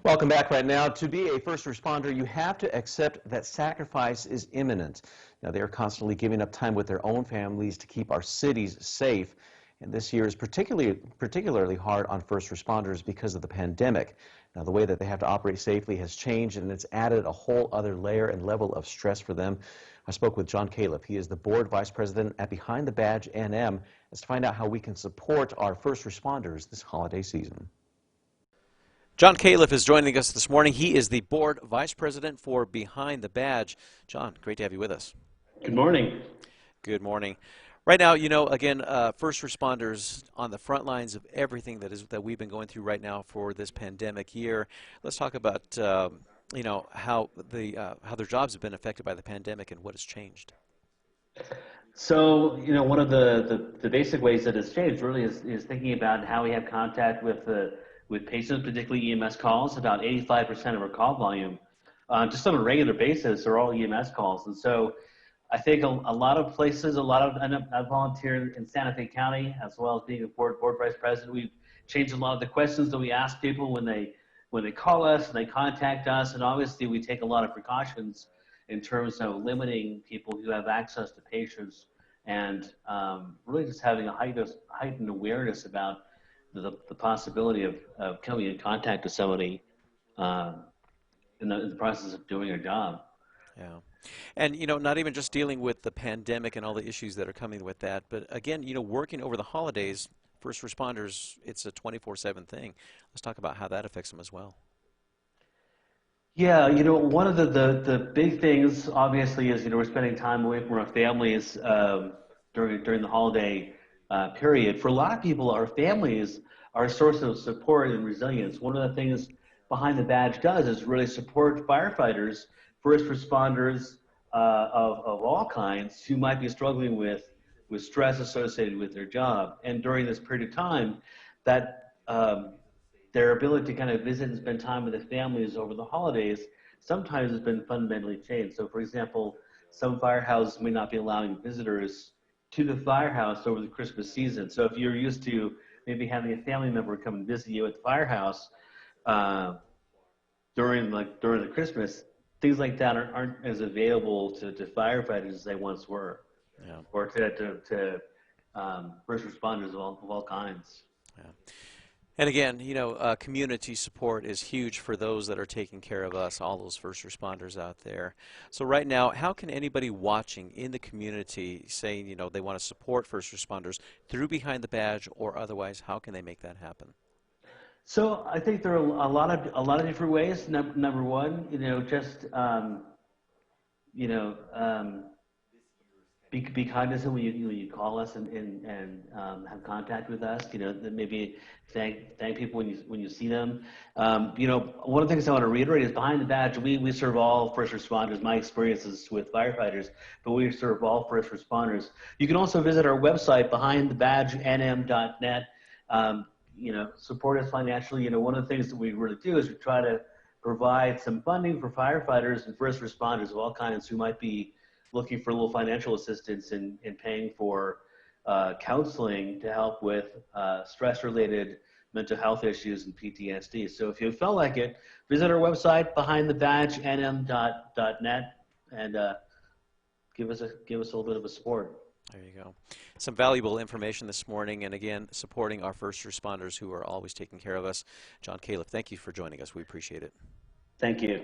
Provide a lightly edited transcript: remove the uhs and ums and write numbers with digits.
Welcome back. Right now, to be a first responder, you have to accept that sacrifice is imminent. Now, they are constantly giving up time with their own families to keep our cities safe. And this year is particularly hard on first responders because of the pandemic. Now, the way that they have to operate safely has changed, and it's added a whole other layer and level of stress for them. I spoke with John Calef. He is the board vice president at Behind the Badge NM, as to find out how we can support our first responders this holiday season. John Calef is joining us this morning. He is the board vice president for Behind the Badge. John, great to have you with us. Good morning. Good morning. Right now, again, first responders on the front lines of everything that we've been going through right now for this pandemic year. Let's talk about how their jobs have been affected by the pandemic and what has changed. So, one of the basic ways that it's changed really is thinking about how we have contact with patients, particularly EMS calls. About 85% of our call volume, just on a regular basis, are all EMS calls. And so I think a lot of places, I volunteer in Santa Fe County, as well as being a board vice president. We've changed a lot of the questions that we ask people when they call us and they contact us. And obviously we take a lot of precautions in terms of limiting people who have access to patients and really just having a heightened awareness about the possibility of coming in contact with somebody in the process of doing a job. Yeah. And, not even just dealing with the pandemic and all the issues that are coming with that, but again, working over the holidays, first responders, it's a 24/7 thing. Let's talk about how that affects them as well. Yeah, one of the big things, obviously, is, we're spending time away from our families during the holiday period. For a lot of people, our families are a source of support and resilience. One of the things Behind the Badge does is really support firefighters, first responders of all kinds who might be struggling with stress associated with their job. And during this period of time, that their ability to kind of visit and spend time with their families over the holidays sometimes has been fundamentally changed. So, for example, some firehouses may not be allowing visitors to the firehouse over the Christmas season. So if you're used to maybe having a family member come and visit you at the firehouse during the Christmas, things like that aren't as available to firefighters as they once were, yeah. Or to first responders of all kinds. Yeah. And again, community support is huge for those that are taking care of us, all those first responders out there. So right now, how can anybody watching in the community saying, they want to support first responders through Behind the Badge or otherwise, how can they make that happen? So I think there are a lot of different ways. Number one, just be cognizant when you call us and have contact with us. Maybe thank people when you see them. One of the things I want to reiterate is Behind the Badge, we serve all first responders. My experience is with firefighters, but we serve all first responders. You can also visit our website, behindthebadgenm.net. Support us financially. One of the things that we really do is we try to provide some funding for firefighters and first responders of all kinds who might be looking for a little financial assistance in paying for counseling to help with stress-related mental health issues and PTSD. So if you felt like it, visit our website, behindthebadgenm.net, and give us a little bit of a support. There you go. Some valuable information this morning, and again, supporting our first responders who are always taking care of us. John Calef, thank you for joining us. We appreciate it. Thank you.